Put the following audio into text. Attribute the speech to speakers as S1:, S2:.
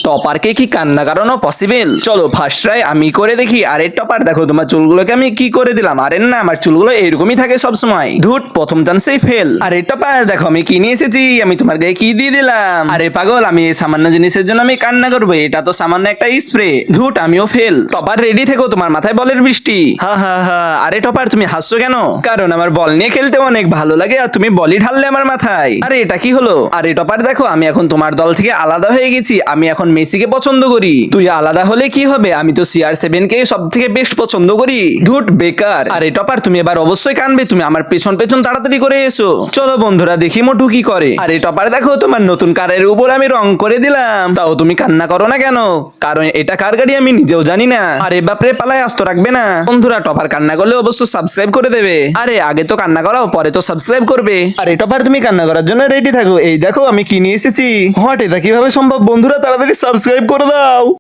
S1: টপারকে কি কান্না করানো পসিবল? চলো ফার্স্ট ট্রাই আমি করে দেখি। আরে টপার দেখো তোমার চুলগুলোকে আমি কি করে দিলাম। আরে না, আমার চুলগুলো এরকমই থাকে সব সময়। ধুট, প্রথম চান্সেই ফেল। আরে টপার দেখো আমি কি নিয়ে এসেছি, আমি তোমার গায়ে কি দিয়ে দিলাম। আরে পাগল, আমি এই সামান্য জিনিসের জন্য আমি কান্না করবো? এটা তো সামান্য একটা স্প্রে। ধুট, আমিও ফেল। টপার রেডি থেকো, তোমার মাথায় বলের বৃষ্টি। হা হা হা। আরে টপার তুমি হাসছো কেন? কারণ আমার বল নিয়ে খেলতে অনেক ভালো লাগে আর তুমি বলই ঢাললে আমার মাথায়। আরে এটা কি হলো? আরে টপার দেখো আমি এখন তোমার দল থেকে আলাদা হয়ে গেছি। আমি এখন মেসিকে পছন্দ করি। তুই আলাদা হলে কি হবে, আমি তো CR7 কে সব থেকে বেস্ট পছন্দ করি। ধুট, বেকার। আরে টপার তুমি এবার অবশ্যই কানবে, তুমি আমার পেছন পেছন তাড়াতাড়ি করে এসো। চলো বন্ধুরা দেখি মোটু কি করে। আরে টপার দেখো তোমার নতুন কারের উপর আমি রং করে দিলাম, তাও তুমি কান্না করো না কেন? কারণ এটা কার গাড়ি আমি নিজেও জানি না। আরে বাপরে, পালায় আসতে রাখবে না। বন্ধুরা টপার কান্না করলে অবশ্যই সাবস্ক্রাইব করে দেবে। আরে আগে তো কান্না করাও, পরে তো সাবস্ক্রাইব করবে। আরে টপার তুমি কান্না করার জন্য রেডি থাকো। এই দেখো আমি কি নিয়ে এসেছি। হোয়াট, এটা কিভাবে সম্ভব? বন্ধুরা তাড়াতাড়ি সাবস্ক্রাইব করে দাও।